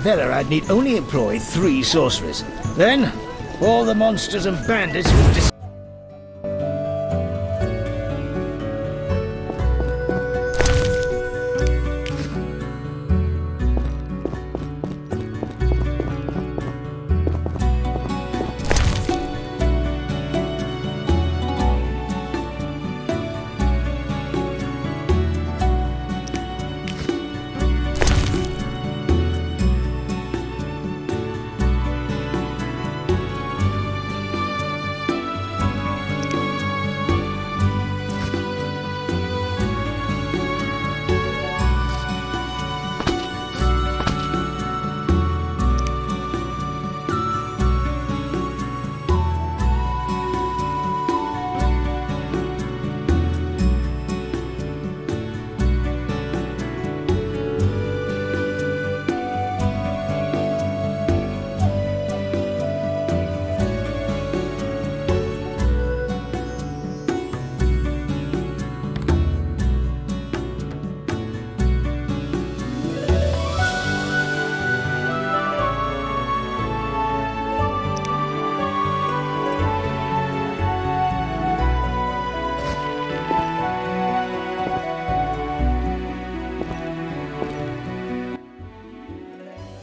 Velerad need only employ 3 sorcerers. Then, all the monsters and bandits will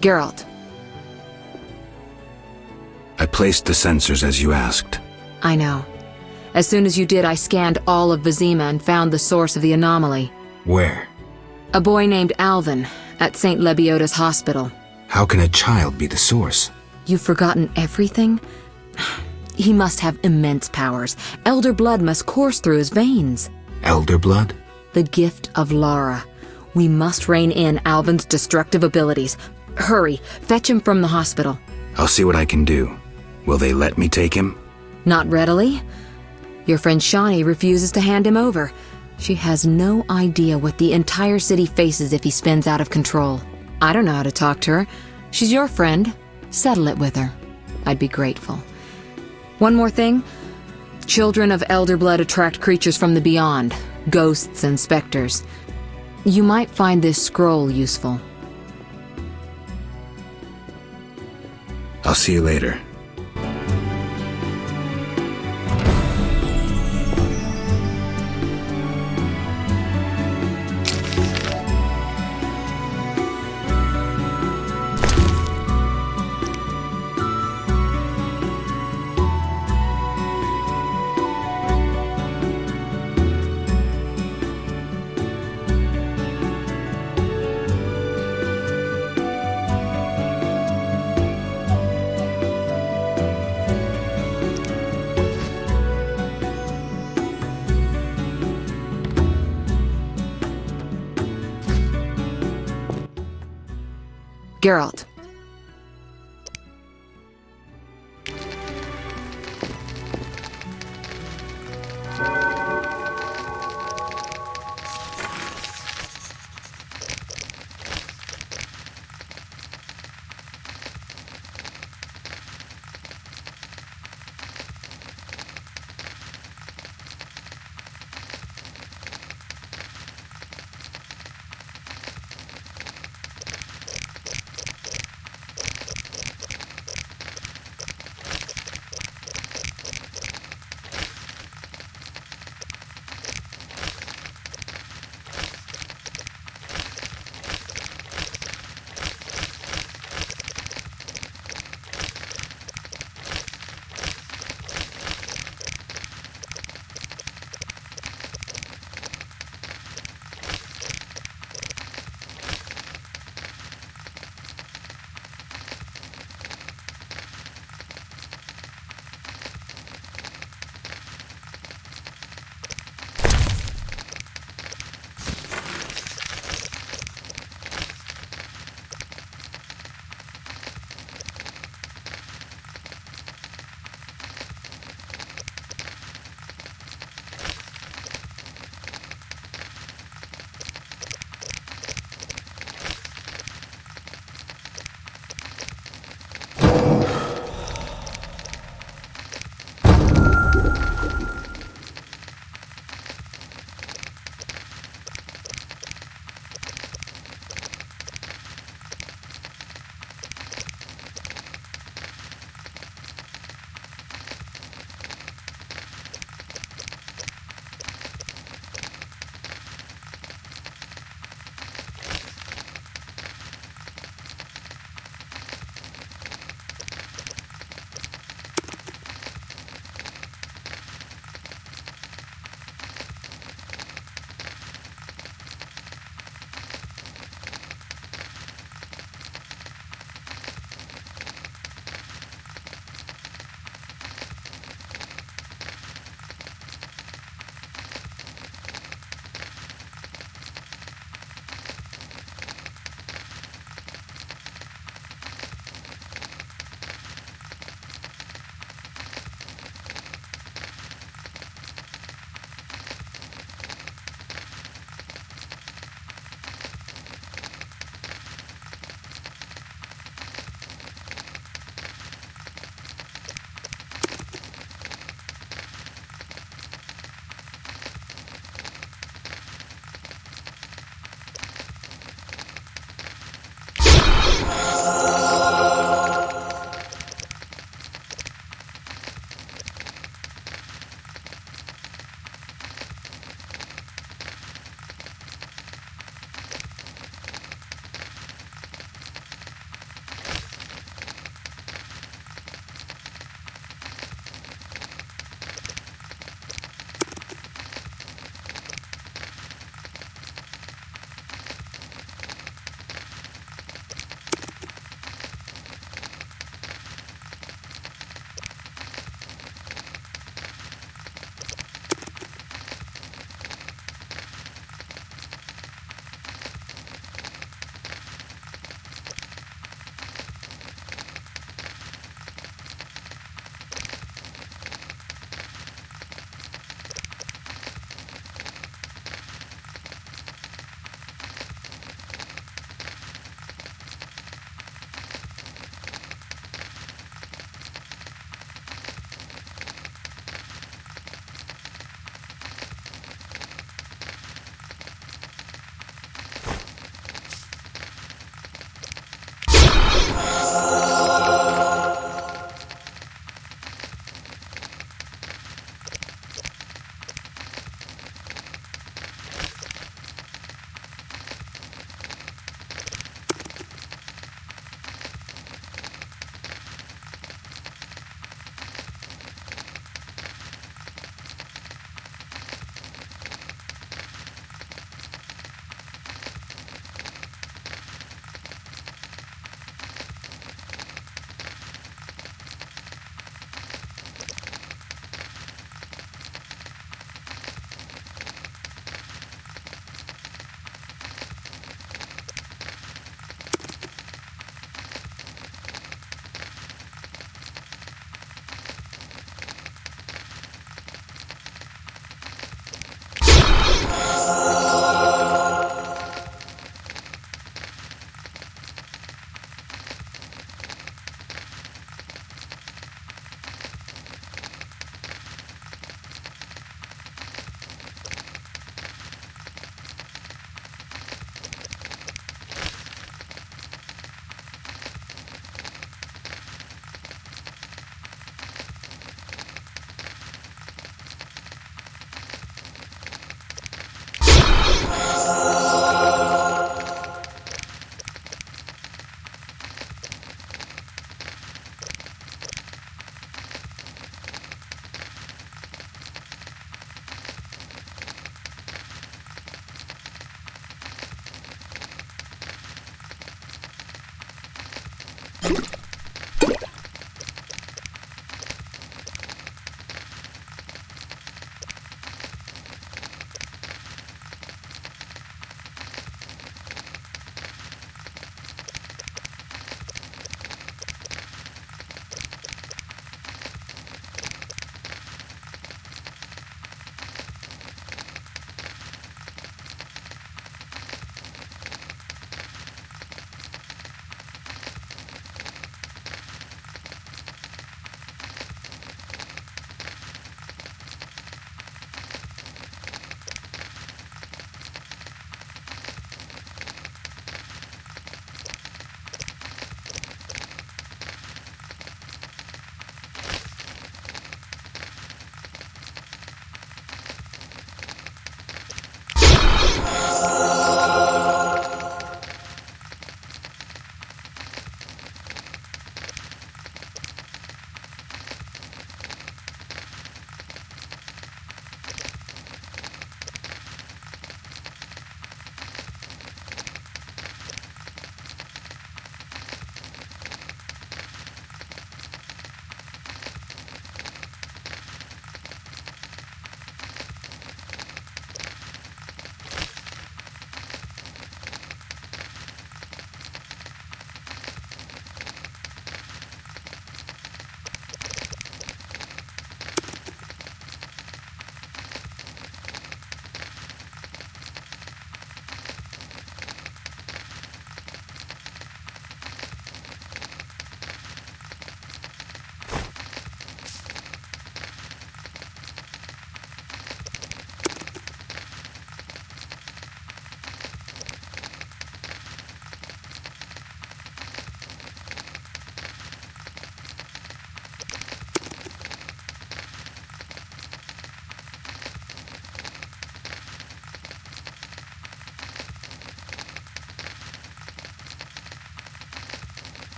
Geralt. I placed the sensors as you asked. I know. As soon as you did, I scanned all of Vizima and found the source of the anomaly. Where? A boy named Alvin at St. Lebioda's hospital. How can a child be the source? You've forgotten everything? He must have immense powers. Elder blood must course through his veins. Elder blood? The gift of Lara. We must rein in Alvin's destructive abilities. Hurry, fetch him from the hospital. I'll see what I can do. Will they let me take him? Not readily. Your friend Shani refuses to hand him over. She has no idea what the entire city faces if he spins out of control. I don't know how to talk to her. She's your friend. Settle it with her. I'd be grateful. One more thing. Children of Elder Blood attract creatures from the beyond, ghosts and specters. You might find this scroll useful. I'll see you later. Geralt.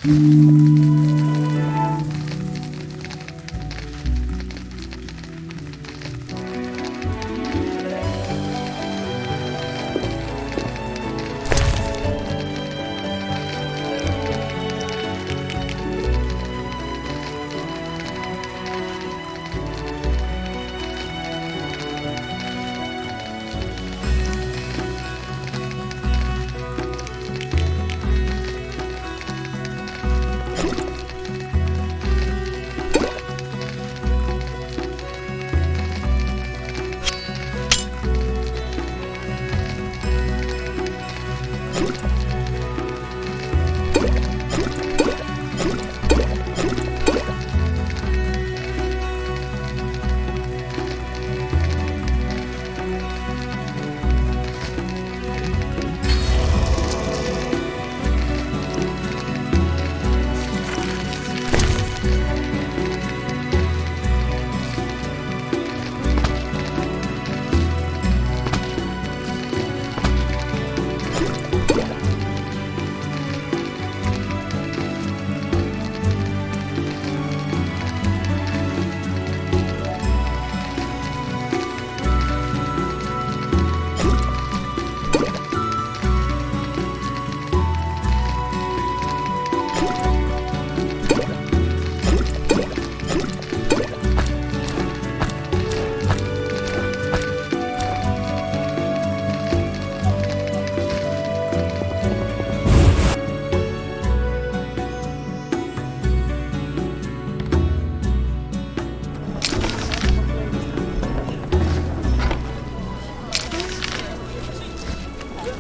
Are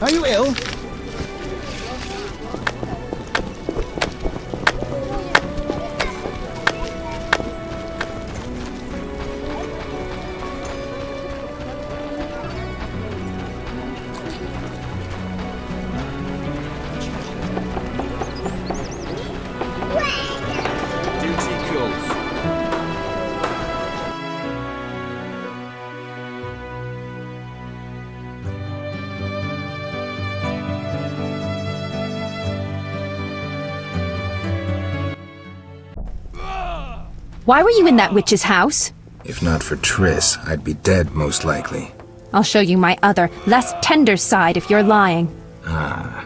you ill? Why were you in that witch's house? If not for Triss, I'd be dead most likely. I'll show you my other, less tender side if you're lying. Ah.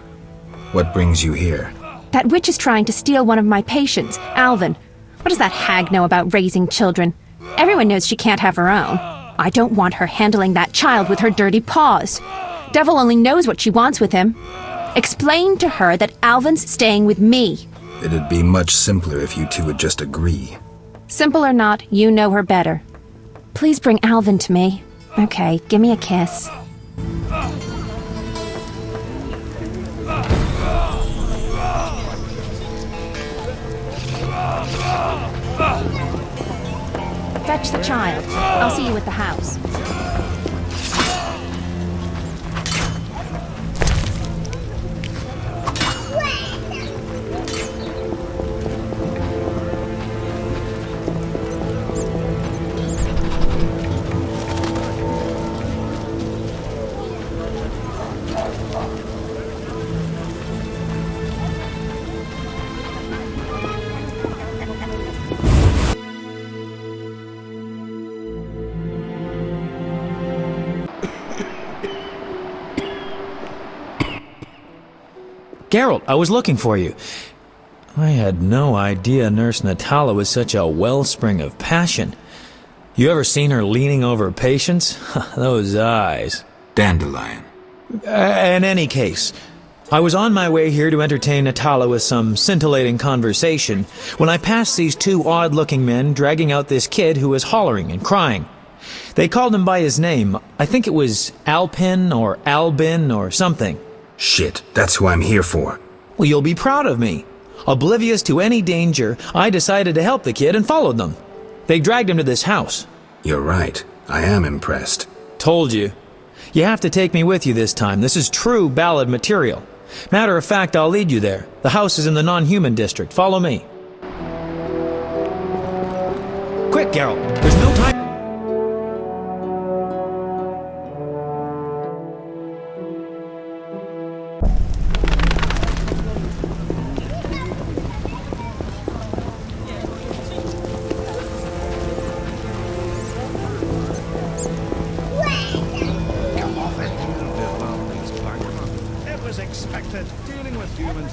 What brings you here? That witch is trying to steal one of my patients, Alvin. What does that hag know about raising children? Everyone knows she can't have her own. I don't want her handling that child with her dirty paws. Devil only knows what she wants with him. Explain to her that Alvin's staying with me. It'd be much simpler if you two would just agree. Simple or not, you know her better. Please bring Alvin to me. Okay, give me a kiss. Fetch the child. I'll see you at the house. Geralt, I was looking for you. I had no idea Nurse Natala was such a wellspring of passion. You ever seen her leaning over patients? Those eyes. Dandelion. In any case, I was on my way here to entertain Natala with some scintillating conversation when I passed these two odd-looking men dragging out this kid who was hollering and crying. They called him by his name. I think it was Alpin or Albin or something. Shit, that's who I'm here for. Well, you'll be proud of me. Oblivious to any danger, I decided to help the kid and followed them. They dragged him to this house. You're right. I am impressed. Told you. You have to take me with you this time. This is true ballad material. Matter of fact, I'll lead you there. The house is in the non-human district. Follow me. Quick, Geralt. There's no time.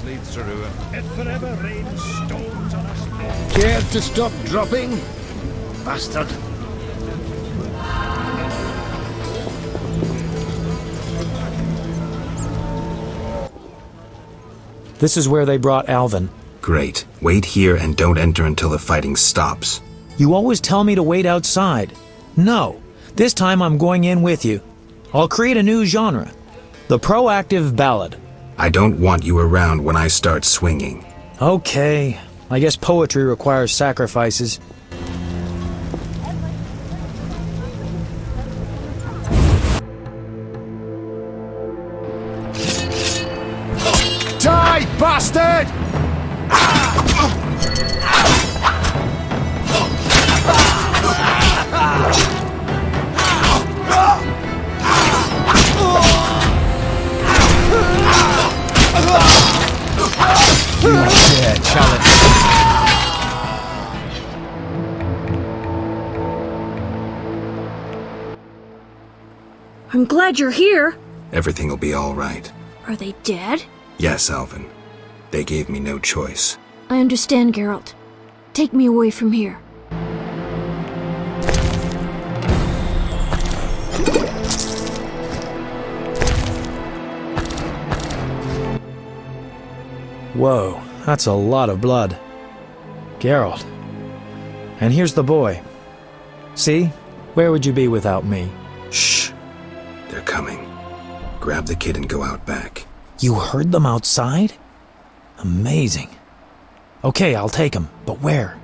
leads to ruin. It forever rains stones on us. Care to stop dropping? Bastard. This is where they brought Alvin. Great. Wait here and don't enter until the fighting stops. You always tell me to wait outside. No, this time I'm going in with you. I'll create a new genre. The proactive ballad. I don't want you around when I start swinging. Okay, I guess poetry requires sacrifices. Die, bastard! Yeah, challenge. I'm glad you're here. Everything will be all right. Are they dead? Yes, Alvin. They gave me no choice. I understand, Geralt. Take me away from here. Whoa, that's a lot of blood. Geralt. And here's the boy. See? Where would you be without me? Shh. They're coming. Grab the kid and go out back. You heard them outside? Amazing. Okay, I'll take him, but where?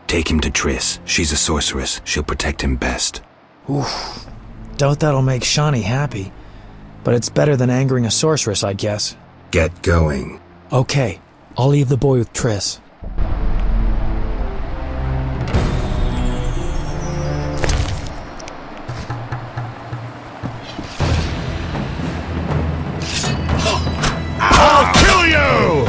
Take him to Triss. She's a sorceress. She'll protect him best. Oof. Doubt that'll make Shani happy. But it's better than angering a sorceress, I guess. Get going. Okay, I'll leave the boy with Triss. I'll kill you!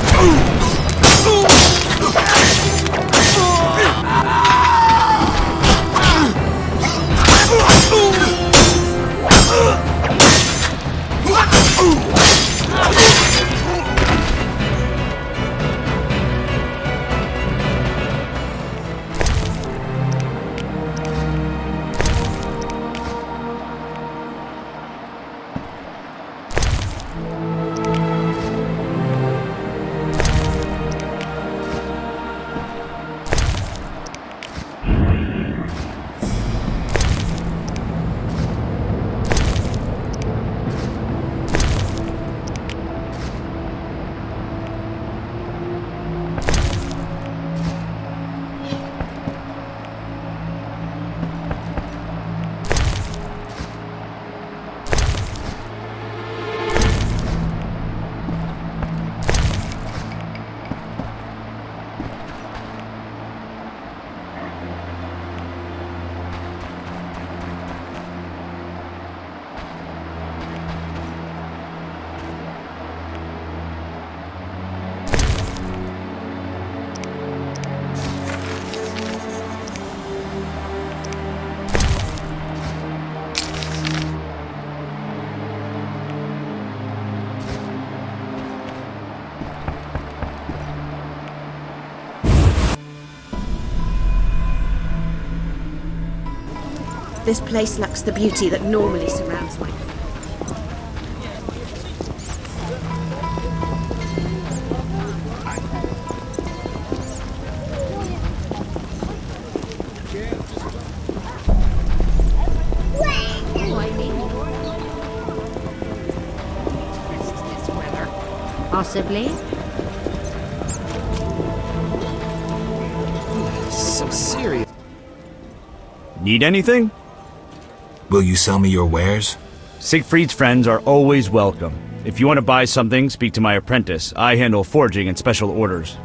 This place lacks the beauty that normally surrounds my... Possibly. So serious. Need anything? Will you sell me your wares? Siegfried's friends are always welcome. If you want to buy something, speak to my apprentice. I handle forging and special orders.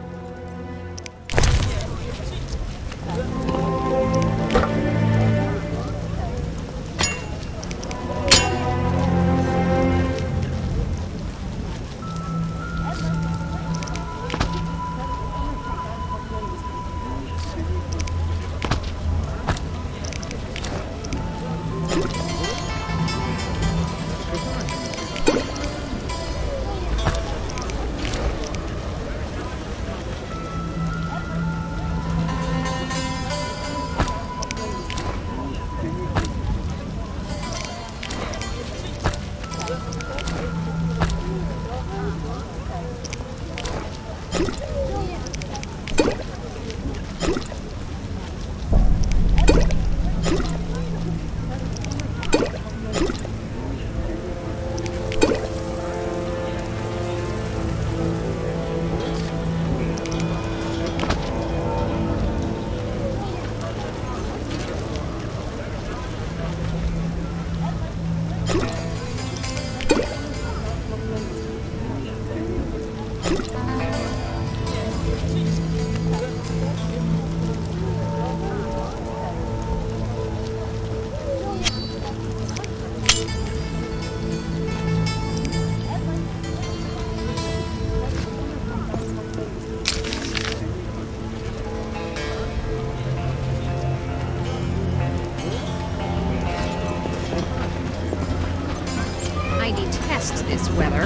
detest this weather.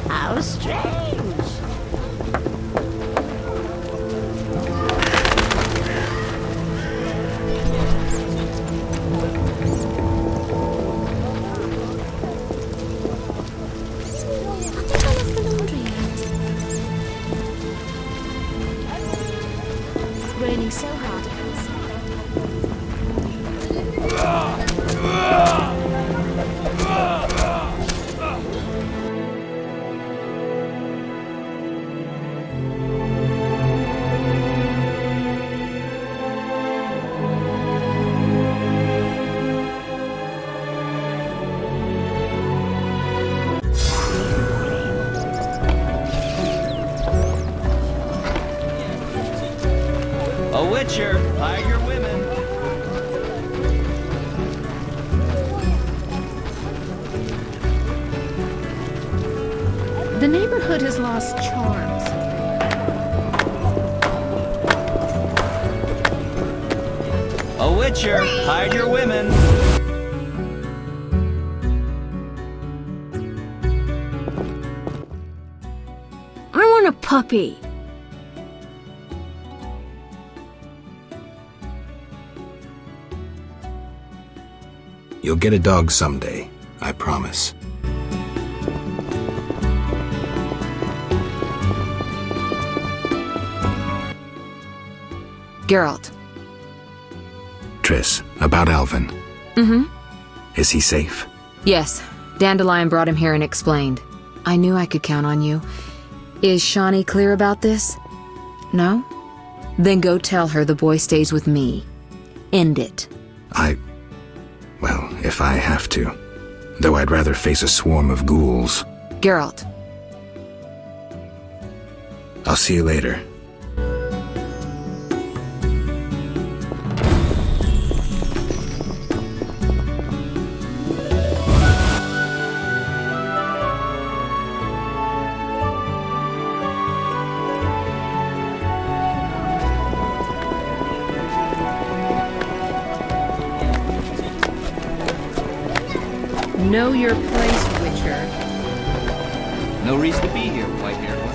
How strange. Raining so hard, I can't see. A witcher, hide your women. The neighborhood has lost charms. A witcher, hide your women. I want a puppy. You'll get a dog someday, I promise. Geralt. Triss, about Alvin. Mm-hmm. Is he safe? Yes. Dandelion brought him here and explained. I knew I could count on you. Is Shawnee clear about this? No? Then go tell her the boy stays with me. End it. Well, if I have to. Though I'd rather face a swarm of ghouls. Geralt. I'll see you later. Know your place, Witcher. No reason to be here, white-haired one.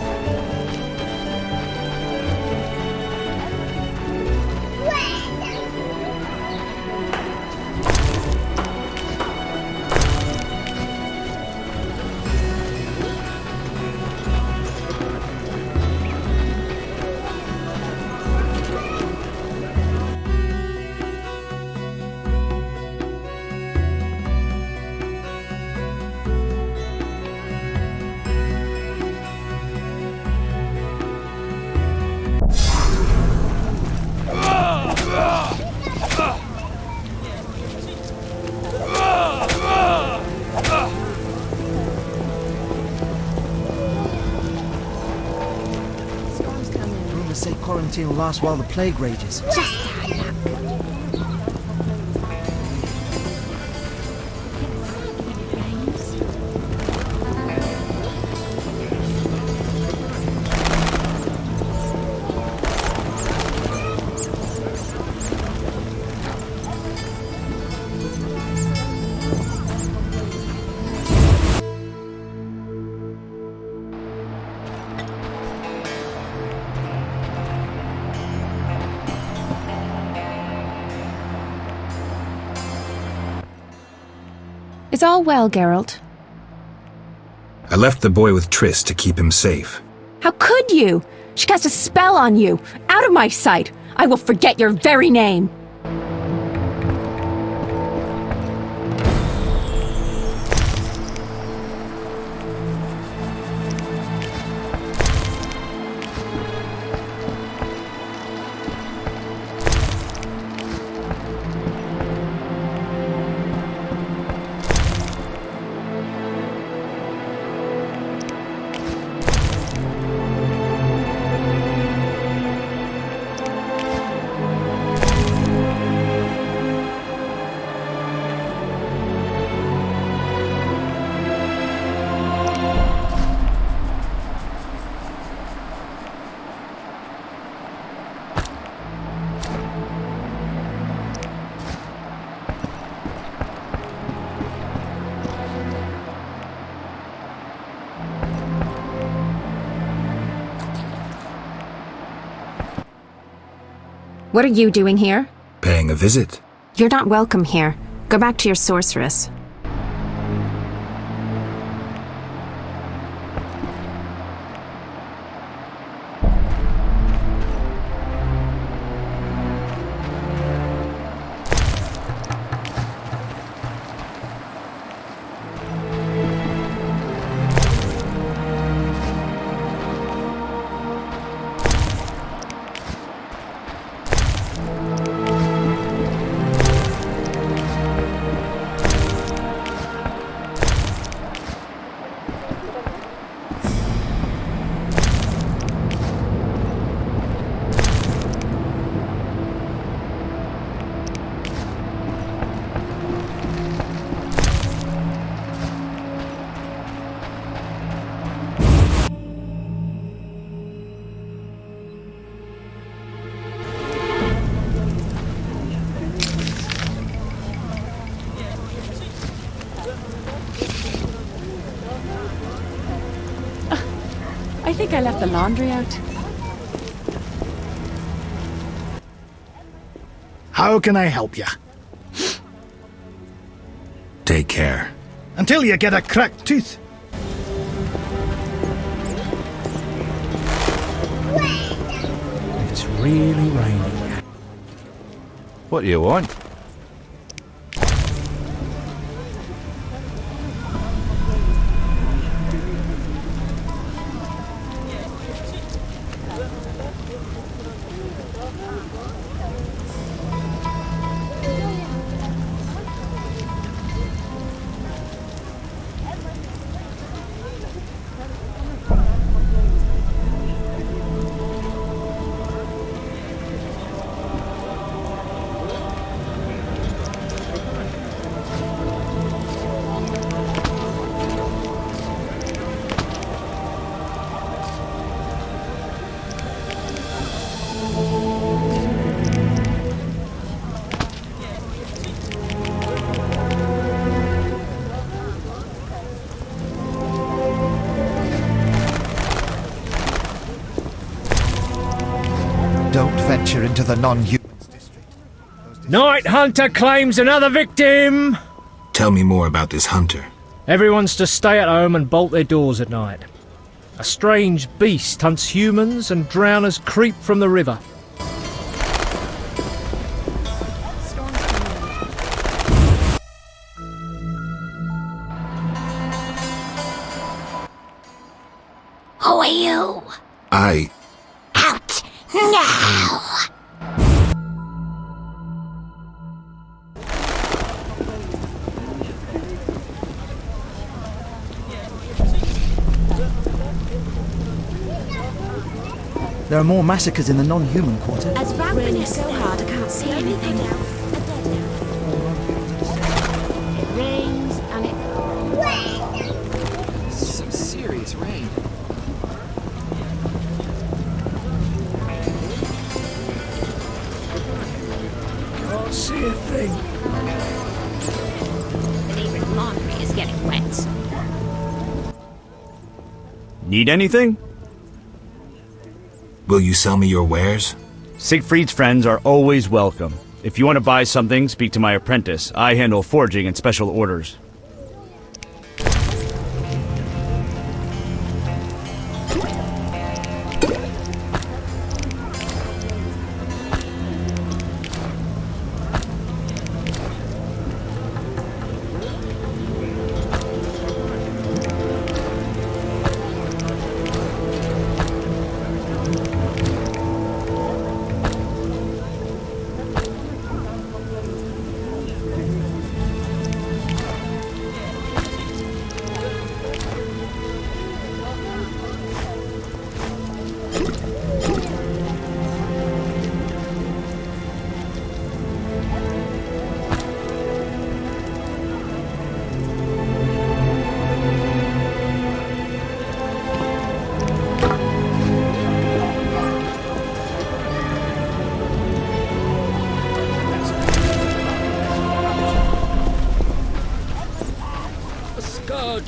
Rumors say quarantine will last while the plague rages. It's all well, Geralt. I left the boy with Triss to keep him safe. How could you? She cast a spell on you. Out of my sight. I will forget your very name. What are you doing here? Paying a visit. You're not welcome here. Go back to your sorceress. I think I left the laundry out. How can I help you? Take care. Until you get a cracked tooth. It's really raining. What do you want? Don't venture into the non-humans district. Night Hunter claims another victim! Tell me more about this hunter. Everyone's to stay at home and bolt their doors at night. A strange beast hunts humans and drowners creep from the river. Who are you? Out now! There are more massacres in the non-human quarter. It's raining so hard I can't see anything. It rains and it... This is some serious rain. Can't see a thing. And even laundry is getting wet. Need anything? Will you sell me your wares? Siegfried's friends are always welcome. If you want to buy something, speak to my apprentice. I handle forging and special orders.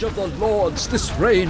Of the Lords, this rain.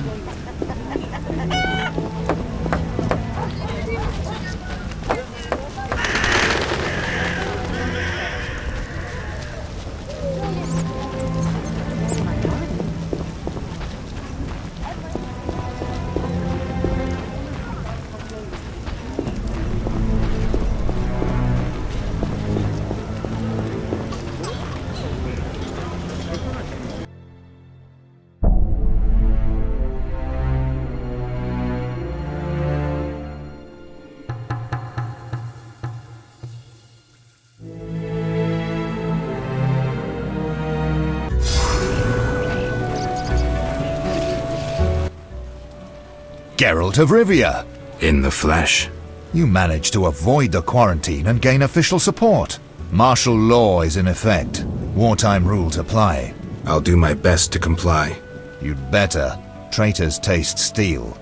Geralt of Rivia. In the flesh. You managed to avoid the quarantine and gain official support. Martial law is in effect. Wartime rules apply. I'll do my best to comply. You'd better. Traitors taste steel.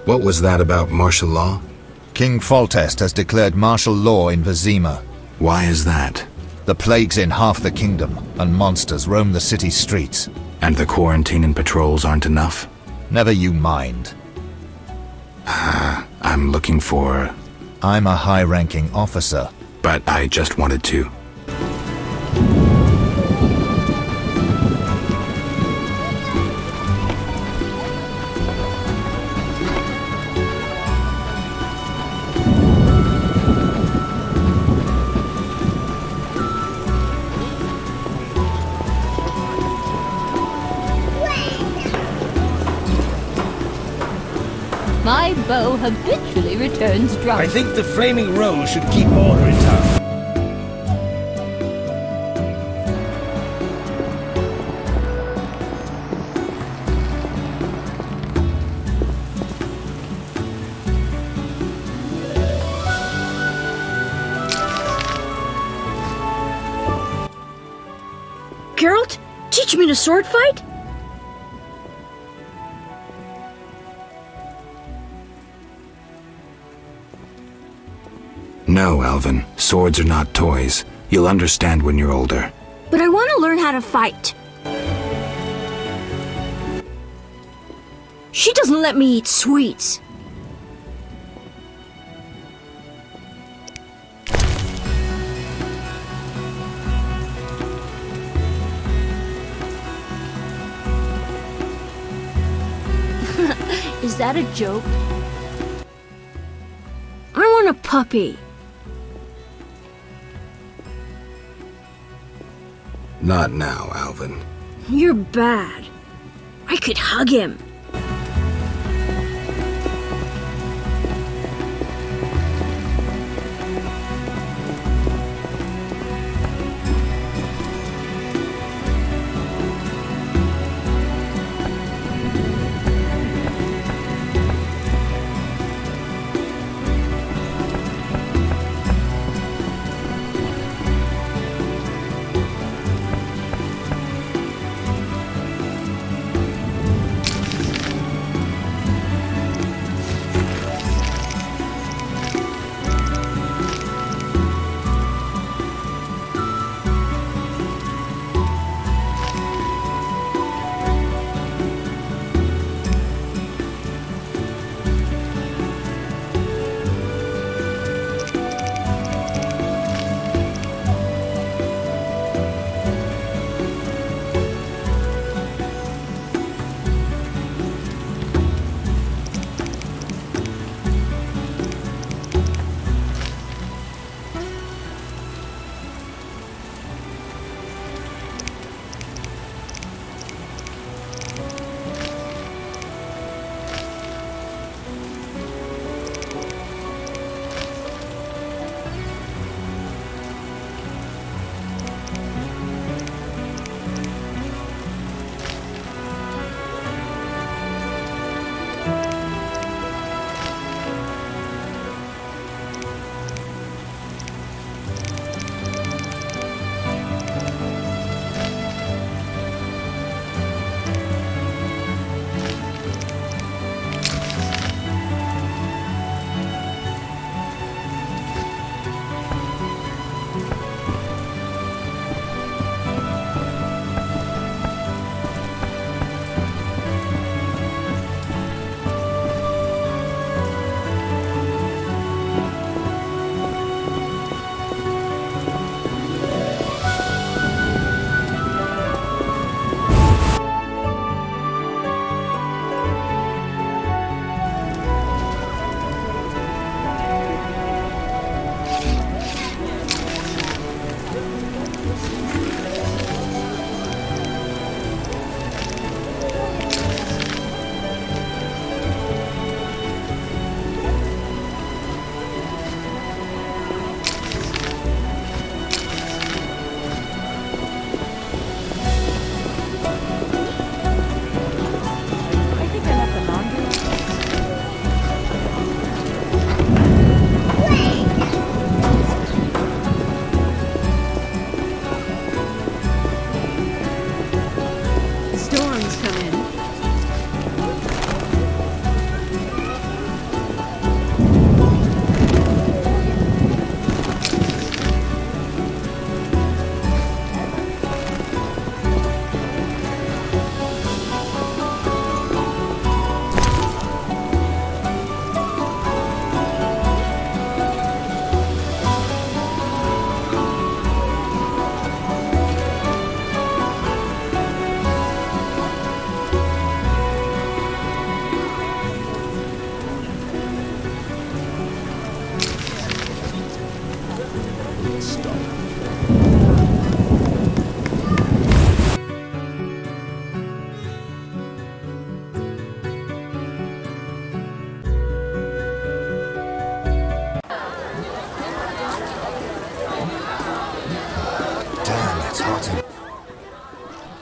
What was that about martial law? King Foltest has declared martial law in Vizima. Why is that? The plague's in half the kingdom, and monsters roam the city streets. And the quarantine and patrols aren't enough? Never you mind. I'm looking for... I'm a high-ranking officer. But I just wanted to. My bow habitually returns drunk. I think the Flaming Rose should keep order in town. Geralt, teach me to sword fight? No, Alvin. Swords are not toys. You'll understand when you're older. But I want to learn how to fight. She doesn't let me eat sweets. Is that a joke? I want a puppy. Not now, Alvin. You're bad. I could hug him.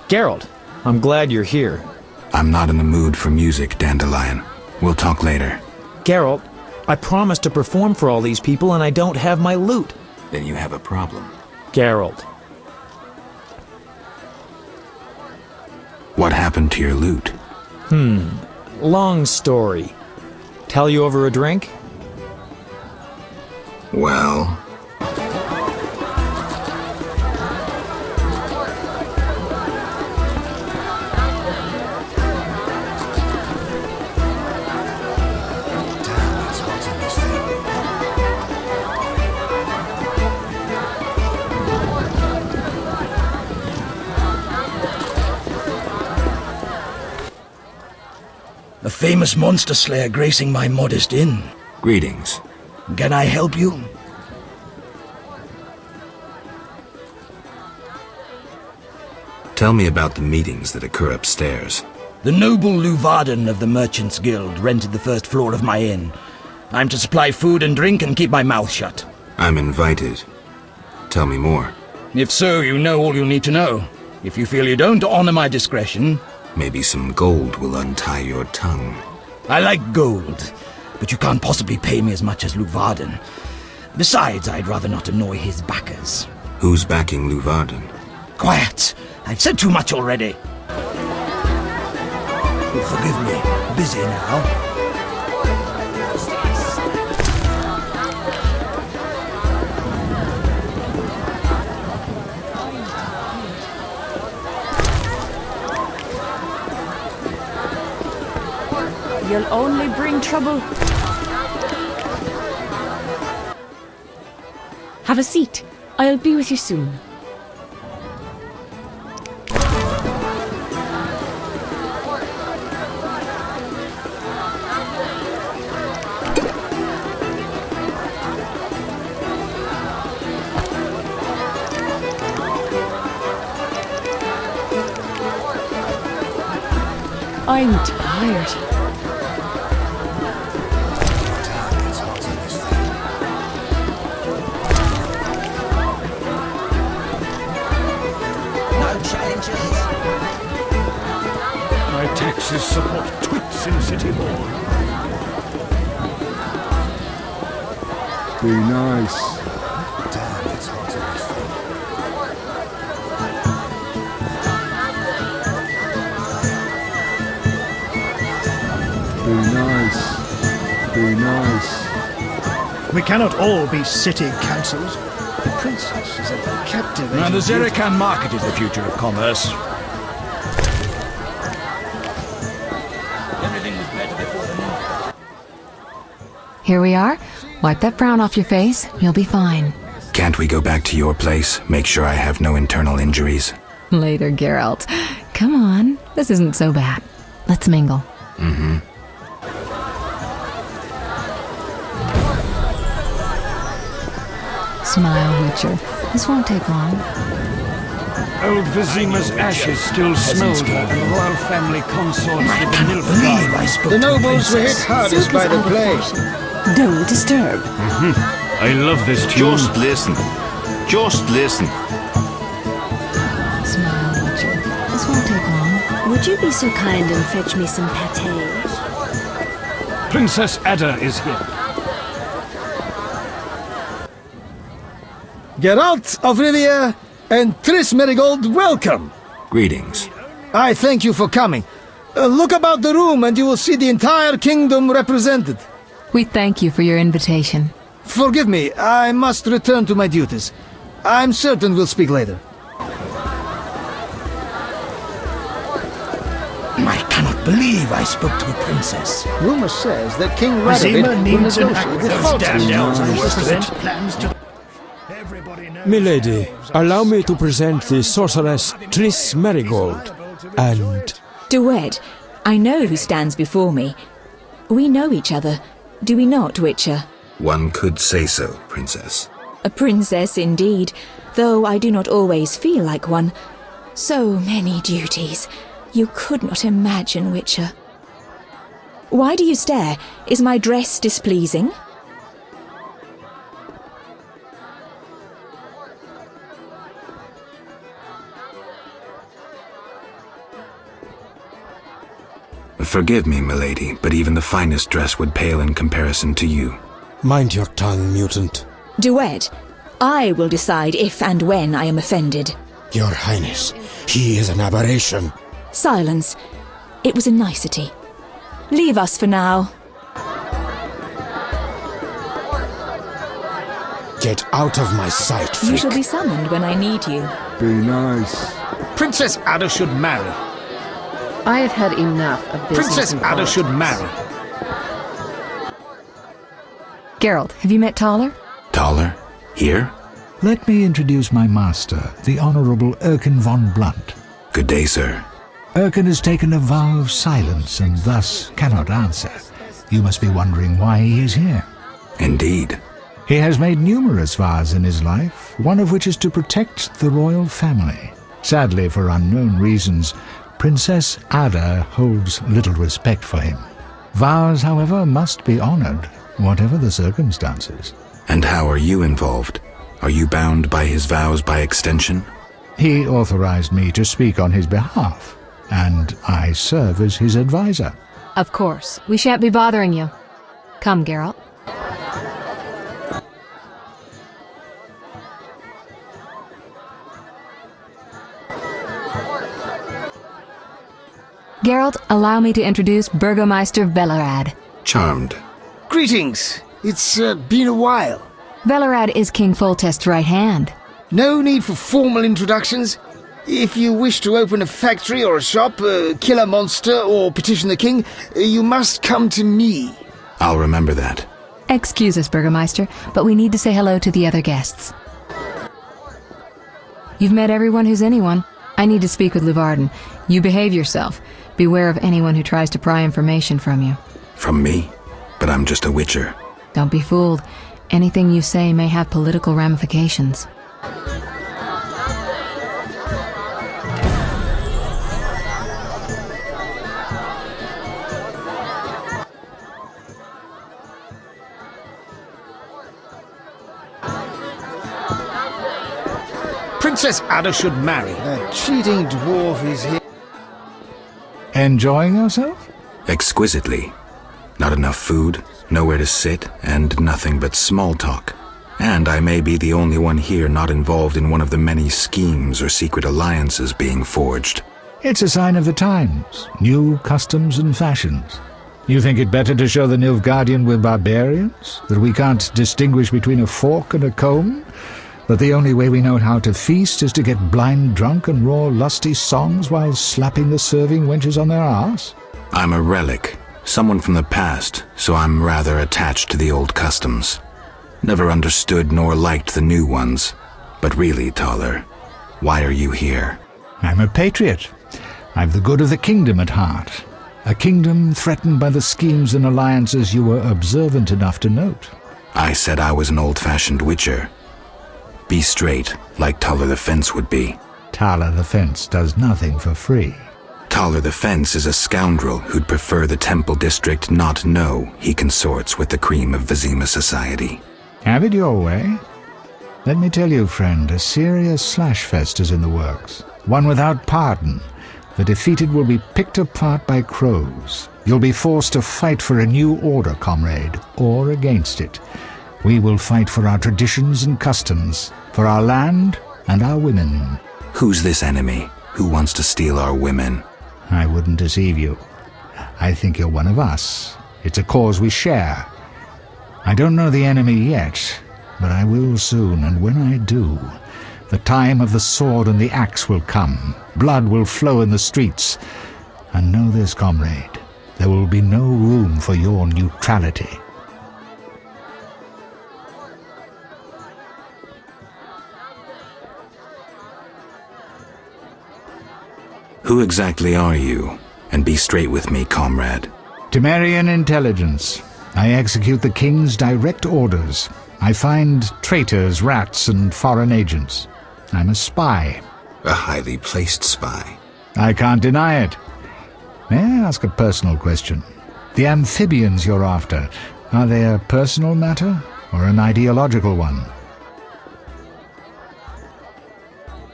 Geralt, I'm glad you're here. I'm not in the mood for music, Dandelion. We'll talk later. Geralt, I promised to perform for all these people and I don't have my lute. Then you have a problem. Geralt. What happened to your lute? Long story. Tell you over a drink? Well... A famous monster slayer gracing my modest inn. Greetings. Can I help you? Tell me about the meetings that occur upstairs. The noble Luvarden of the Merchants Guild rented the first floor of my inn. I'm to supply food and drink and keep my mouth shut. I'm invited. Tell me more. If so, you know all you need to know. If you feel you don't honor my discretion... Maybe some gold will untie your tongue. I like gold, but you can't possibly pay me as much as Luvarden. Besides, I'd rather not annoy his backers. Who's backing Luvarden? Quiet! I've said too much already. Forgive me. Busy now. You'll only bring trouble. Have a seat. I'll be with you soon. I'm tired. My taxes support twits in City Hall. Be nice. Be nice. Be nice. We cannot all be city councils. The princess is a captivating... Now the Zerican market is the future of commerce. Everything was better before the new... Here we are. Wipe that frown off your face. You'll be fine. Can't we go back to your place? Make sure I have no internal injuries. Later, Geralt. Come on. This isn't so bad. Let's mingle. Mm-hmm. Smile, Witcher. This won't take long. Old Vizima's ashes still smoulder, and royal family consorts with the Nilfgaard. The nobles were hit hardest by the plague. Don't disturb. I love this tune. Just listen. Just listen. Smile, Witcher. This won't take long. Would you be so kind and fetch me some pâté? Princess Ada is here. Geralt of Rivia and Triss Merigold, welcome! Greetings. I thank you for coming. Look about the room and you will see the entire kingdom represented. We thank you for your invitation. Forgive me, I must return to my duties. I'm certain we'll speak later. I cannot believe I spoke to a princess. Rumor says that King Vizima Radovid will needs an negotiate with those damn elves Falcon. present plans to... Milady, allow me to present the sorceress Triss Merigold, and... Duet, I know who stands before me. We know each other, do we not, Witcher? One could say so, Princess. A princess indeed, though I do not always feel like one. So many duties. You could not imagine, Witcher. Why do you stare? Is my dress displeasing? Forgive me, milady, but even the finest dress would pale in comparison to you. Mind your tongue, mutant. Duet, I will decide if and when I am offended. Your Highness, he is an aberration. Silence. It was a nicety. Leave us for now. Get out of my sight, freak. You shall be summoned when I need you. Be nice. Princess Ada should marry. I have had enough of business. Princess Ada should marry. Geralt, have you met Taller? Taller? Here? Let me introduce my master, the Honourable Erkin von Blunt. Good day, sir. Erkin has taken a vow of silence and thus cannot answer. You must be wondering why he is here. Indeed. He has made numerous vows in his life, one of which is to protect the royal family. Sadly, for unknown reasons, Princess Ada holds little respect for him. Vows, however, must be honoured, whatever the circumstances. And how are you involved? Are you bound by his vows by extension? He authorized me to speak on his behalf, and I serve as his advisor. Of course. We shan't be bothering you. Come, Geralt. Geralt, allow me to introduce Burgomeister Velerad. Charmed. Greetings. It's been a while. Velerad is King Foltest's right hand. No need for formal introductions. If you wish to open a factory or a shop, kill a monster, or petition the king, you must come to me. I'll remember that. Excuse us, Burgomeister, but we need to say hello to the other guests. You've met everyone who's anyone. I need to speak with Luvarden. You behave yourself. Beware of anyone who tries to pry information from you. From me? But I'm just a witcher. Don't be fooled. Anything you say may have political ramifications. Princess Ada should marry. That cheating dwarf is here. Enjoying yourself? Exquisitely. Not enough food, nowhere to sit, and nothing but small talk. And I may be the only one here not involved in one of the many schemes or secret alliances being forged. It's a sign of the times, new customs and fashions. You think it better to show the Nilfgaardian we're barbarians? That we can't distinguish between a fork and a comb? That the only way we know how to feast is to get blind drunk and roar lusty songs while slapping the serving wenches on their arse? I'm a relic, someone from the past, so I'm rather attached to the old customs. Never understood nor liked the new ones. But really, Taller, why are you here? I'm a patriot. I've the good of the kingdom at heart. A kingdom threatened by the schemes and alliances you were observant enough to note. I said I was an old-fashioned witcher. Be straight, like Taller the Fence would be. Taller the Fence does nothing for free. Taller the Fence is a scoundrel who'd prefer the Temple District not know he consorts with the cream of Vizima society. Have it your way. Let me tell you, friend, a serious slashfest is in the works. One without pardon. The defeated will be picked apart by crows. You'll be forced to fight for a new order, comrade, or against it. We will fight for our traditions and customs, for our land and our women. Who's this enemy? Who wants to steal our women? I wouldn't deceive you. I think you're one of us. It's a cause we share. I don't know the enemy yet, but I will soon, and when I do, the time of the sword and the axe will come. Blood will flow in the streets. And know this, comrade, there will be no room for your neutrality. Who exactly are you? And be straight with me, comrade. Temerian intelligence. I execute the king's direct orders. I find traitors, rats, and foreign agents. I'm a spy. A highly placed spy. I can't deny it. May I ask a personal question? The amphibians you're after, are they a personal matter or an ideological one?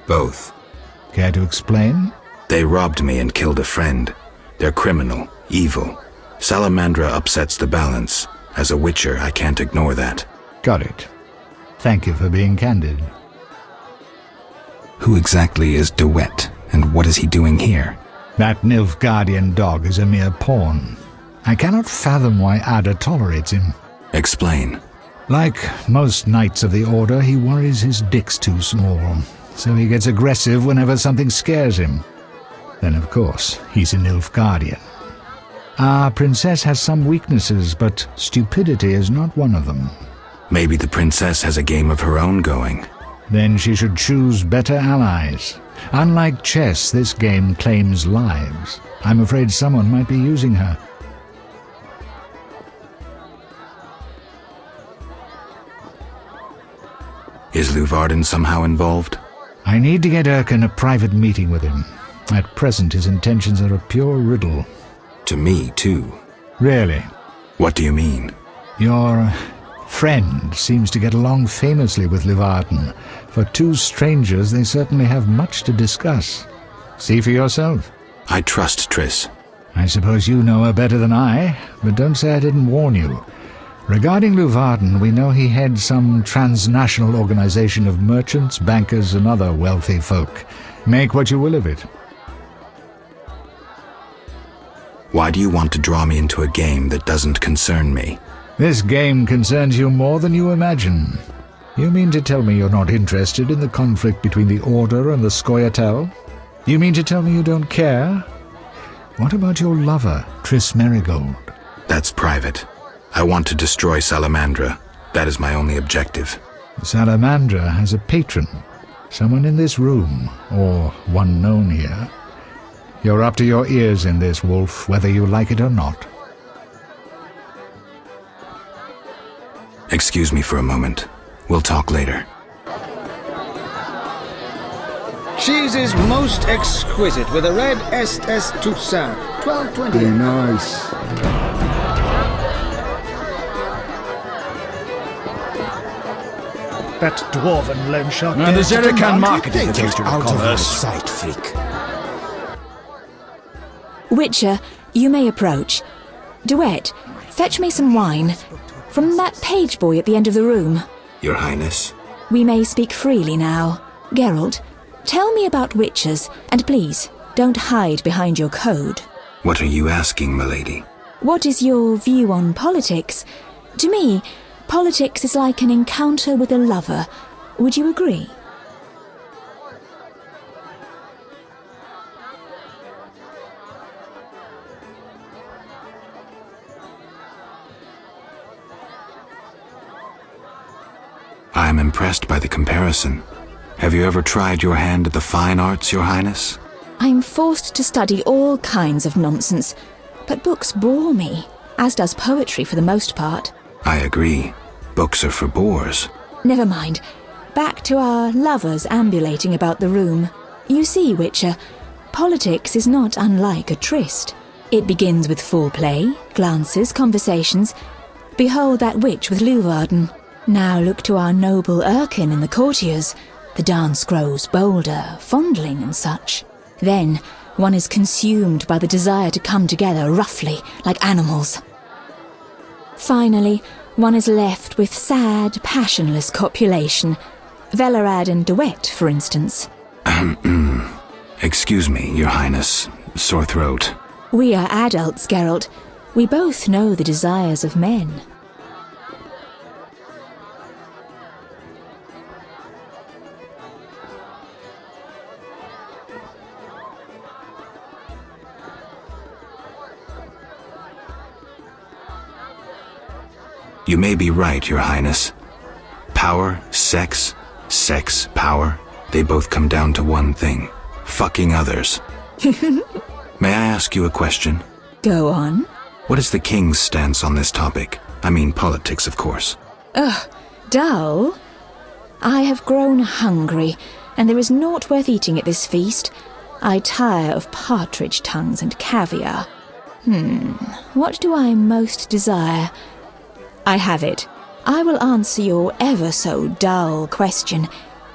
Both. Care to explain? They robbed me and killed a friend. They're criminal, evil. Salamandra upsets the balance. As a witcher, I can't ignore that. Got it. Thank you for being candid. Who exactly is DeWitt, and what is he doing here? That Nilfgaardian dog is a mere pawn. I cannot fathom why Ada tolerates him. Explain. Like most knights of the Order, he worries his dick's too small, so he gets aggressive whenever something scares him. Then, of course, he's a Nilfgaardian. Our princess has some weaknesses, but stupidity is not one of them. Maybe the princess has a game of her own going. Then she should choose better allies. Unlike chess, this game claims lives. I'm afraid someone might be using her. Is Luvarden somehow involved? I need to get Erkin a private meeting with him. At present, his intentions are a pure riddle. To me, too. Really? What do you mean? Your friend seems to get along famously with Luvarden. For two strangers, they certainly have much to discuss. See for yourself. I trust Triss. I suppose you know her better than I, but don't say I didn't warn you. Regarding Luvarden, we know he heads some transnational organization of merchants, bankers, and other wealthy folk. Make what you will of it. Why do you want to draw me into a game that doesn't concern me? This game concerns you more than you imagine. You mean to tell me you're not interested in the conflict between the Order and the Scoia'tael? You mean to tell me you don't care? What about your lover, Triss Merigold? That's private. I want to destroy Salamandra. That is my only objective. Salamandra has a patron. Someone in this room, or one known here. You're up to your ears in this, Wolf, whether you like it or not. Excuse me for a moment. We'll talk later. Cheese is most exquisite with a red SS Toussaint. 12.20. Be nice. That dwarven loan shark. Now, the Zerican market is out of my sight, freak. Witcher, you may approach. Duet, fetch me some wine. From that page boy at the end of the room. Your Highness? We may speak freely now. Geralt, tell me about witchers, and please, don't hide behind your code. What are you asking, milady? What is your view on politics? To me, politics is like an encounter with a lover. Would you agree? I am impressed by the comparison. Have you ever tried your hand at the fine arts, Your Highness? I'm forced to study all kinds of nonsense, but books bore me, as does poetry for the most part. I agree. Books are for bores. Never mind. Back to our lovers ambulating about the room. You see, Witcher, politics is not unlike a tryst. It begins with foreplay, glances, conversations. Behold that witch with Luvarden. Now look to our noble Erkin and the courtiers. The dance grows bolder, fondling and such. Then one is consumed by the desire to come together roughly, like animals. Finally, one is left with sad, passionless copulation. Velerad and Duet, for instance. Excuse me, Your Highness. Sore throat. We are adults, Geralt. We both know the desires of men. You may be right, Your Highness. Power, sex, power, they both come down to one thing. Fucking others. May I ask you a question? Go on. What is the king's stance on this topic? I mean politics, of course. Ugh, Dull? I have grown hungry, and there is naught worth eating at this feast. I tire of partridge tongues and caviar. What do I most desire? I have it. I will answer your ever so dull question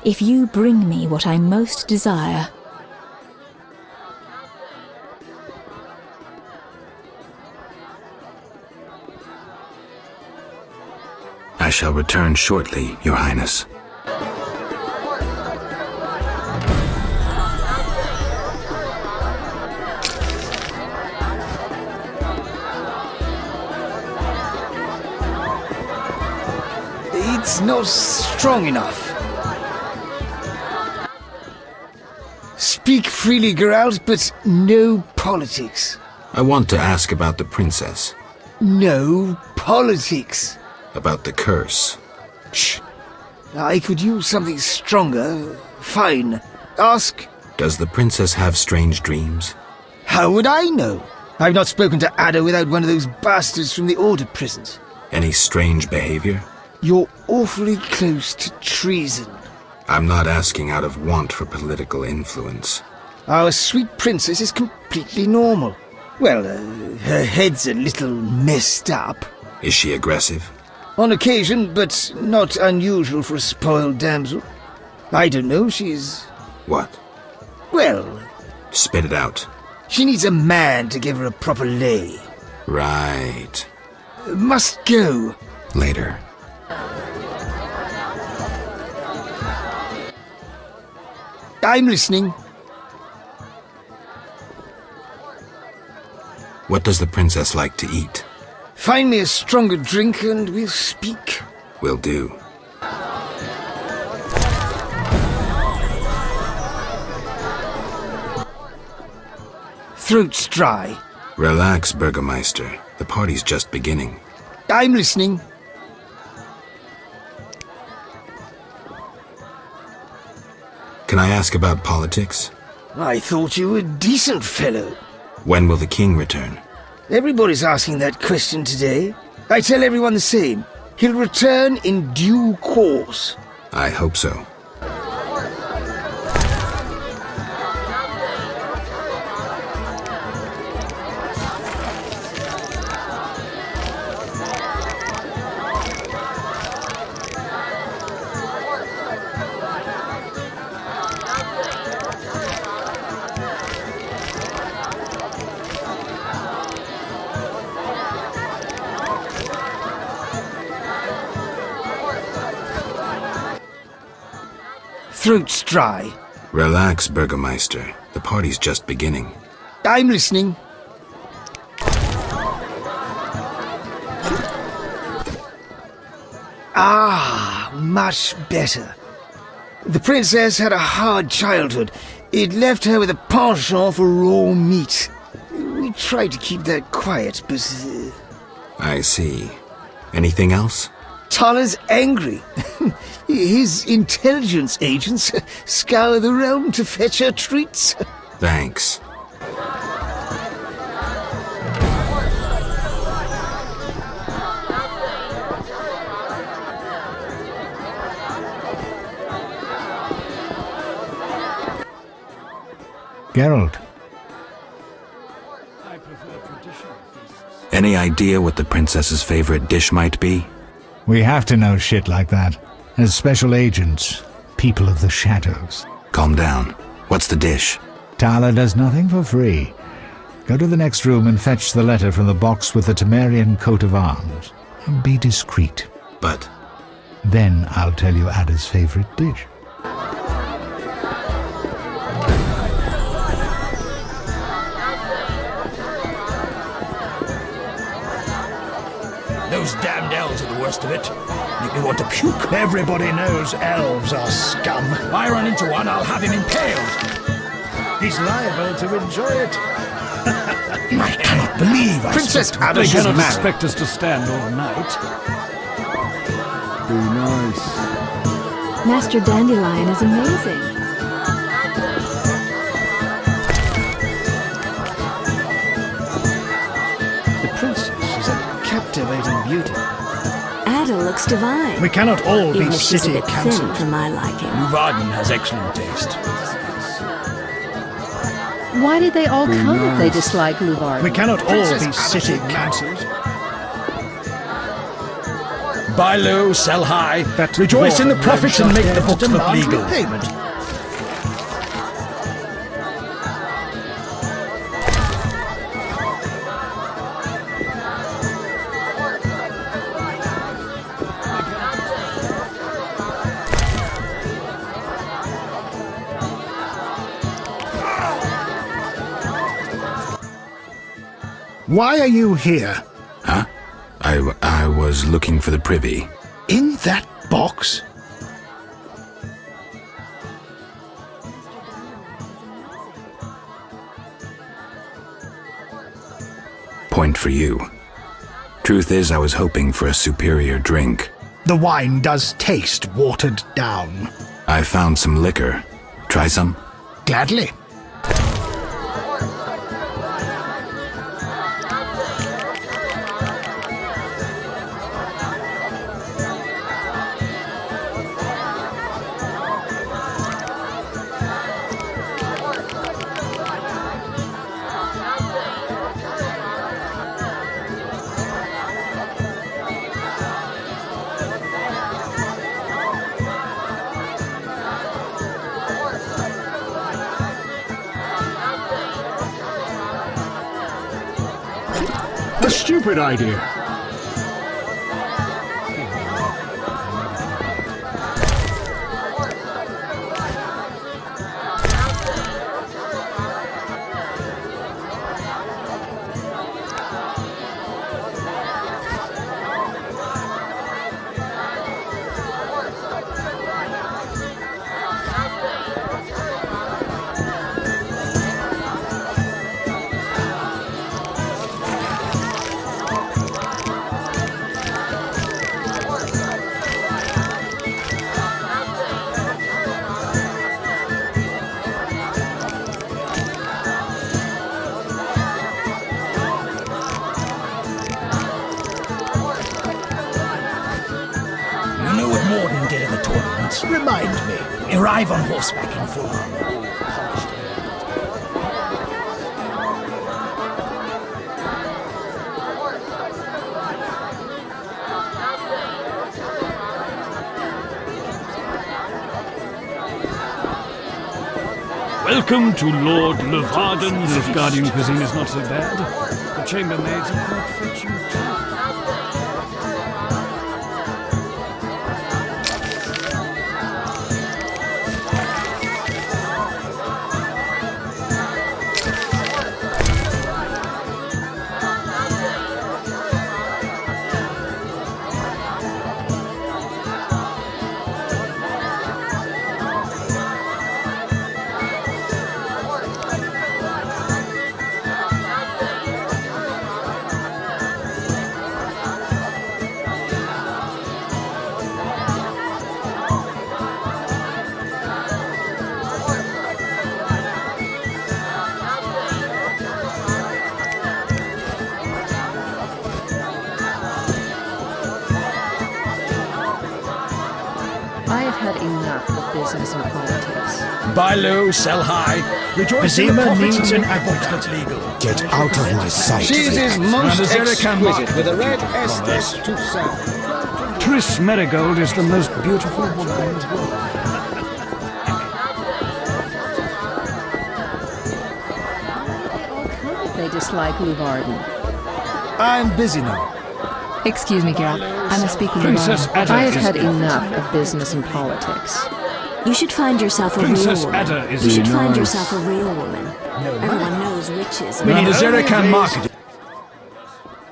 if you bring me what I most desire. I shall return shortly, Your Highness. It's not strong enough. Speak freely, Geralt, but no politics. I want to ask about the princess. No politics. About the curse. Shh. I could use something stronger. Fine. Ask. Does the princess have strange dreams? How would I know? I've not spoken to Ada without one of those bastards from the Order prisons. Any strange behavior? You're awfully close to treason. I'm not asking out of want for political influence. Our sweet princess is completely normal. Well, her head's a little messed up. Is she aggressive? On occasion, but not unusual for a spoiled damsel. I don't know, she's... What? Well... Spit it out. She needs a man to give her a proper lay. Right. Must go. Later. I'm listening. What does the princess like to eat? Find me a stronger drink and we'll speak. Will do. Throat's dry. Relax, Burgermeister. The party's just beginning. I'm listening. Can I ask about politics? I thought you were a decent fellow. When will the king return? Everybody's asking that question today. I tell everyone the same. He'll return in due course. I hope so. Throat's dry. Relax, Burgermeister. The party's just beginning. I'm listening. Ah, much better. The princess had a hard childhood. It left her with a penchant for raw meat. We tried to keep that quiet, but... I see. Anything else? Tala's angry. His intelligence agents scour the realm to fetch her treats. Thanks. Geralt. Any idea what the princess's favorite dish might be? We have to know shit like that. As special agents, people of the shadows. Calm down. What's the dish? Tala does nothing for free. Go to the next room and fetch the letter from the box with the Temerian coat of arms. Be discreet. But... Then I'll tell you Ada's favorite dish. Those damned elves are the worst of it. Make me want to puke. Everybody knows elves are scum. I run into one, I'll have him impaled. He's liable to enjoy it. I cannot believe I Princess spoke to Ada They should cannot marry. expect us to stand all night. Be nice. Master Dandelion is amazing. The princess is a captivating beauty. Adder looks divine. We cannot all Even be if she's a city bit thin councillors. for my liking. VIDENTE has excellent taste. Why did they all come if they dislike Luvarden? We cannot all be city councillors. Buy low, sell high. Rejoice in the profits and make the books look legal. Payment. Why are you here? Huh? I was looking for the privy. In that box? Point for you. Truth is, I was hoping for a superior drink. The wine does taste watered down. I found some liquor. Try some? Gladly. A stupid idea. Remind me. Arrive on horseback in full armor. Welcome to Lord Luvarden. The guardian cuisine is not so bad. The chambermaids are quite fetching too. I have had enough of business and politics. Buy low, sell high. Rejoice in the profits needs an advocate that's legal. Get out of my sight. She's his most exquisite with a red S to sound. Tris Merigold is the most beautiful woman in the world. They dislike Luvarden. I'm busy now. Excuse me, Geralt. I must speak with Princess Luvarden. Adda I have is had enough of business and politics. You should find yourself a Princess real woman. Adda is You should find nice. yourself a real woman. Everyone knows witches. We need a Zerican market.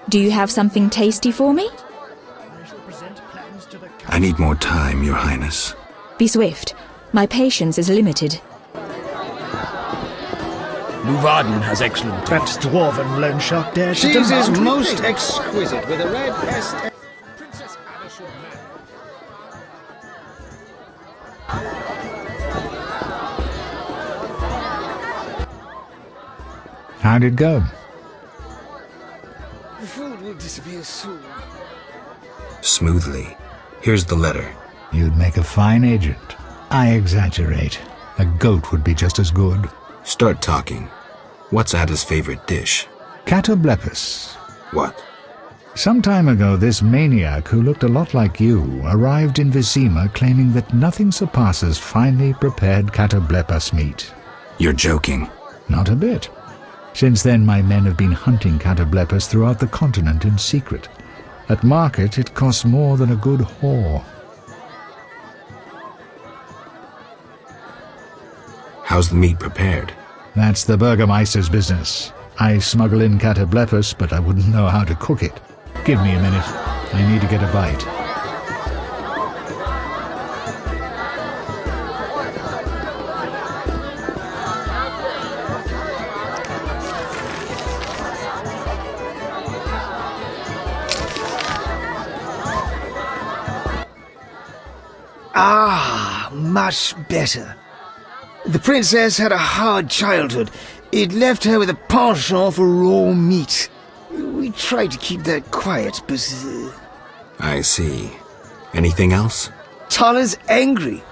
Do you have something tasty for me? I need more time, Your Highness. Be swift. My patience is limited. Luvarden has excellent. That dwarven loan shark dares to She's his demand most repaint. exquisite with a red S. Princess Adda should marry. How'd it go? The food will disappear soon. smoothly. Here's the letter. You'd make a fine agent. I exaggerate. A goat would be just as good. Start talking. What's Ada's favorite dish? Catoblepis. What? Some time ago, this maniac who looked a lot like you arrived in Vizima claiming that nothing surpasses finely prepared catoblepas meat. You're joking. Not a bit. Since then, my men have been hunting catoblepas throughout the continent in secret. At market, it costs more than a good whore. How's the meat prepared? That's the Burgermeister's business. I smuggle in catoblepas, but I wouldn't know how to cook it. Give me a minute. I need to get a bite. Ah, much better. The princess had a hard childhood. It left her with a penchant for raw meat. We tried to keep that quiet, but... I see. Anything else? Tala's angry.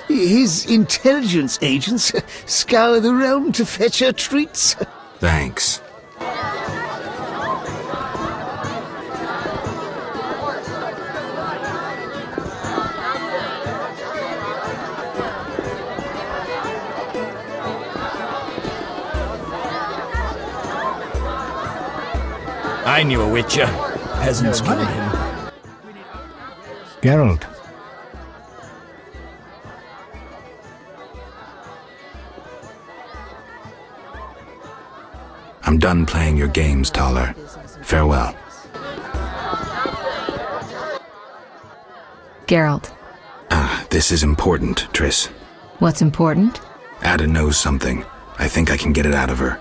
His intelligence agents scour the realm to fetch her treats. Thanks. I knew a witcher. Peasants killed him. Geralt. I'm done playing your games, Taller. Farewell. Geralt. This is important, Triss. What's important? Ada knows something. I think I can get it out of her.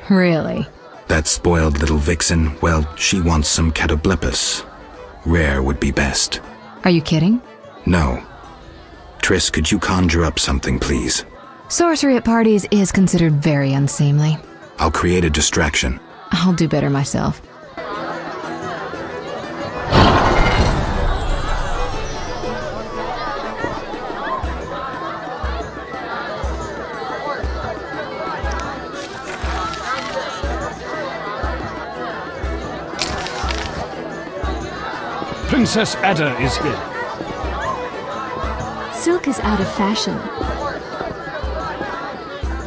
Really? That spoiled little vixen, well, she wants some catoblepis. Rare would be best. Are you kidding? No. Triss, could you conjure up something, please? Sorcery at parties is considered very unseemly. I'll create a distraction. I'll do better myself. Princess Ada is here. Silk is out of fashion.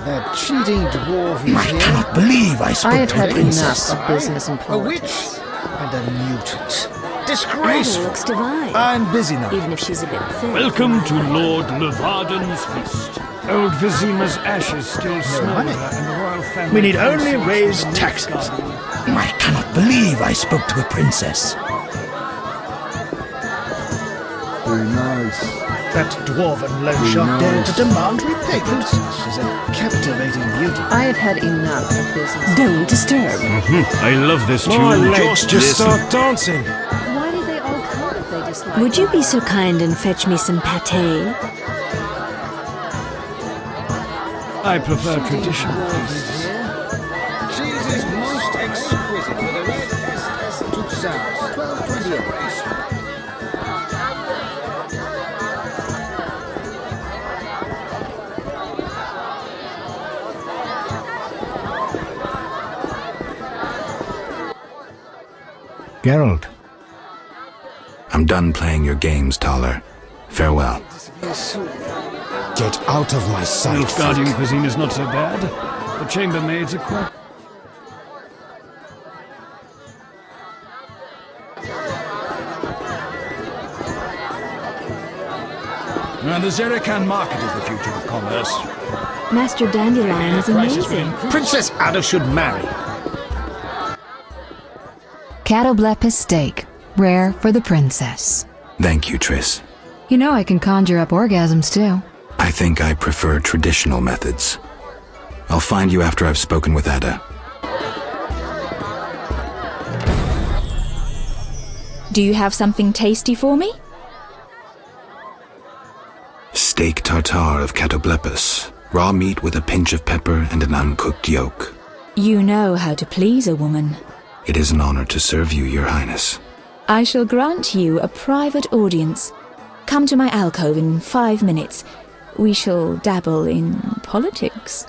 That cheating dwarf is I cannot believe I spoke have to a had princess. enough of business and A witch politics. and a mutant. Ada Disgraceful. looks divine. I'm busy now. Even if she's a bit thin. Welcome to Lord Levarden's feast. Old Vizima's ashes still smolder, and the royal family... We need only raise taxes. I cannot believe I spoke to a princess. Very nice. That dwarven loanshark dared to demand repayment. She's a captivating beauty. I have had enough of business. Don't disturb. I love this tune. My legs just listen. start dancing. Why do they all come if they dislike Would you be so kind and fetch me some pâté? I prefer traditional feasts. Cheese is most exquisite with a red SS to sounds. 12.28. Geralt. I'm done playing your games, Taller. Farewell. Get out of my sight, Nilfgaardian freak. cuisine is not so bad. The chambermaids are quite... The Zerican market is the future of commerce. Master Dandelion is amazing. Princess Ada should marry. Catoblepis steak. Rare for the princess. Thank you, Triss. You know I can conjure up orgasms too. I think I prefer traditional methods. I'll find you after I've spoken with Ada. Do you have something tasty for me? Steak tartare of catoblepis. Raw meat with a pinch of pepper and an uncooked yolk. You know how to please a woman. It is an honor to serve you, Your Highness. I shall grant you a private audience. Come to my alcove in 5 minutes. We shall dabble in politics.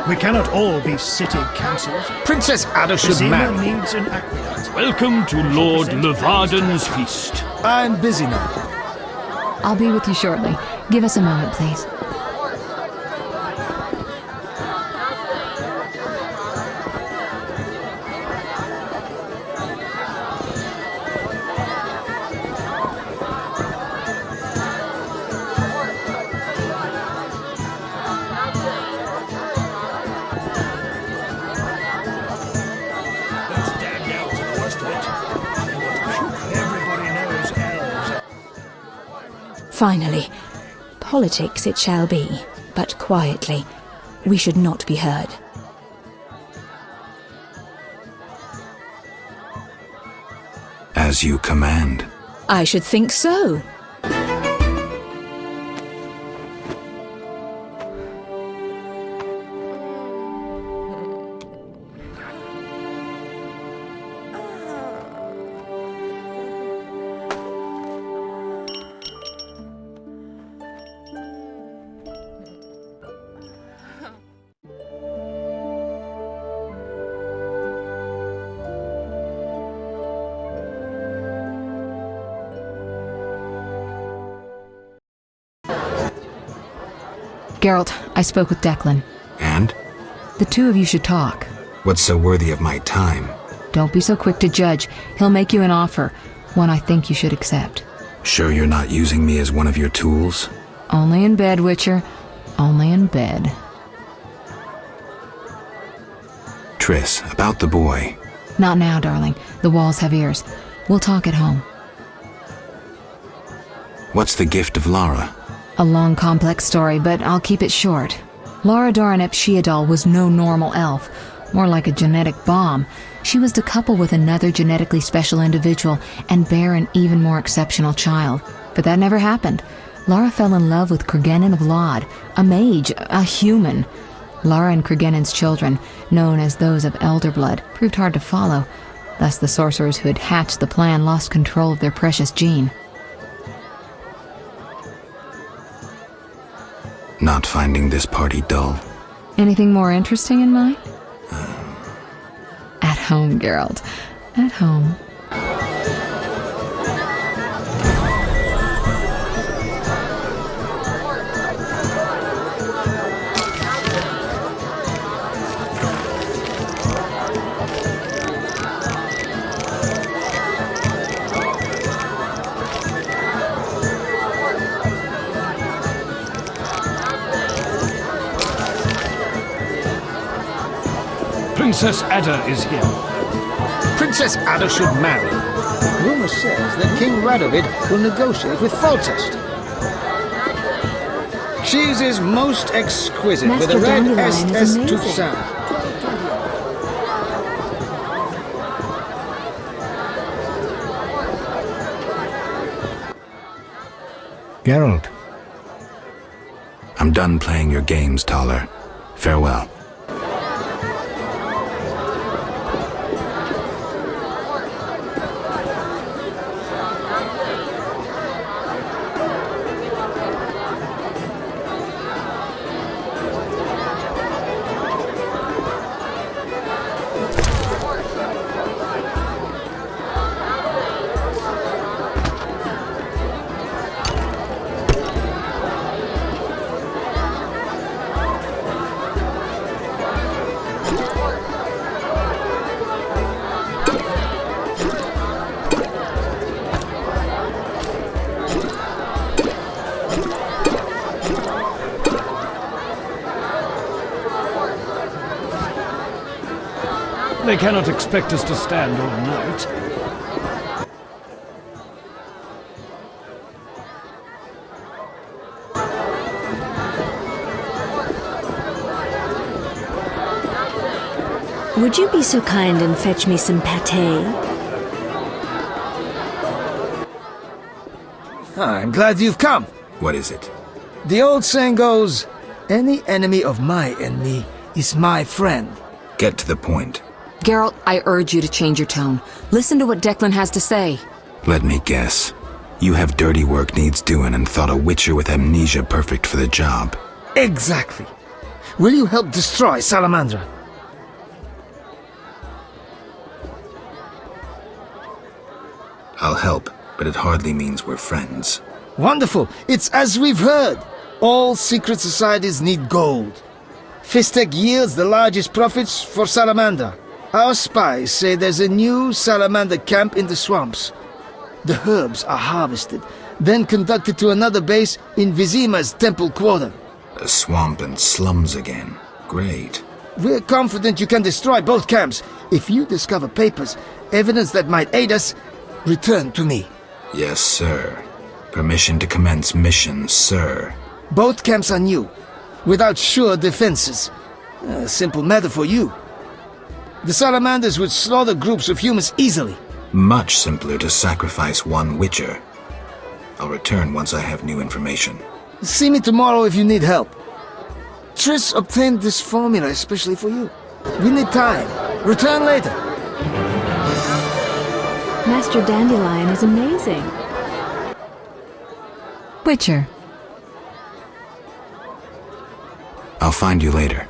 We cannot all be city councillors. Princess Ada should Vizima marry. needs an aqueduct. Welcome to Lord Levarden's feast. I'm busy now. I'll be with you shortly. Give us a moment, please. Finally, politics it shall be, but quietly. We should not be heard. As you command. I should think so. Geralt, I spoke with Declan. And? The two of you should talk. What's so worthy of my time? Don't be so quick to judge. He'll make you an offer, one I think you should accept. Sure you're not using me as one of your tools? Only in bed, Witcher. Only in bed. Triss, about the boy. Not now, darling. The walls have ears. We'll talk at home. What's the gift of Lara? A long, complex story, but I'll keep it short. Lara Doranep Sheadal was no normal elf, more like a genetic bomb. She was to couple with another genetically special individual and bear an even more exceptional child. But that never happened. Lara fell in love with Cregennan of Lod, a mage, a human. Lara and Cregennan's children, known as those of Elder Blood, proved hard to follow. Thus the sorcerers who had hatched the plan lost control of their precious gene. Not finding this party dull? Anything more interesting in mind? At home, Geralt. At home. Princess Ada is here. Princess Ada should marry. Rumor says that King Radovid will negotiate with Foltest. Cheese is most exquisite with a red SS Toussaint. Geralt. I'm done playing your games, Taller. Farewell. They cannot expect us to stand all night. Would you be so kind and fetch me some pate? I'm glad you've come. What is it? The old saying goes, any enemy of my enemy is my friend. Get to the point. Geralt, I urge you to change your tone. Listen to what Declan has to say. Let me guess. You have dirty work needs doing and thought a witcher with amnesia perfect for the job. Exactly. Will you help destroy Salamandra? I'll help, but it hardly means we're friends. Wonderful. It's as we've heard. All secret societies need gold. Fistek yields the largest profits for Salamander. Our spies say there's a new Salamander camp in the swamps. The herbs are harvested, then conducted to another base in Vizima's temple quarter. A swamp and slums again. Great. We're confident you can destroy both camps. If you discover papers, evidence that might aid us, return to me. Yes, sir. Permission to commence mission, sir. Both camps are new, without sure defenses. A simple matter for you. The Salamanders would slaughter groups of humans easily. Much simpler to sacrifice one witcher. I'll return once I have new information. See me tomorrow if you need help. Triss obtained this formula especially for you. We need time. Return later. Master Dandelion is amazing. Witcher. I'll find you later.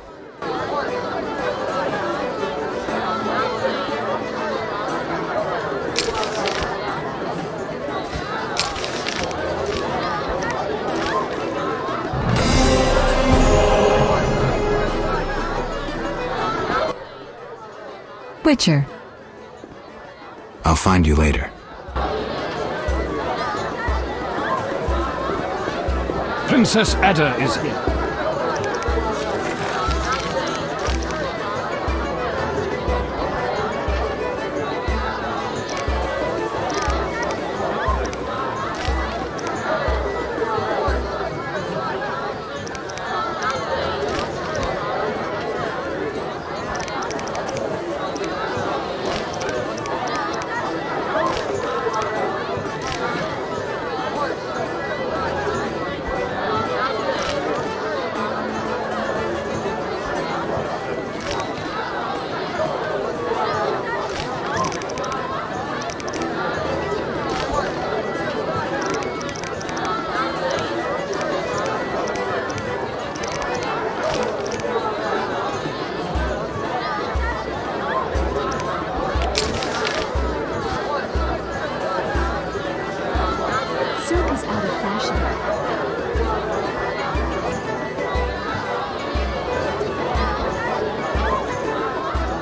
Witcher. I'll find you later. Princess Ada is here.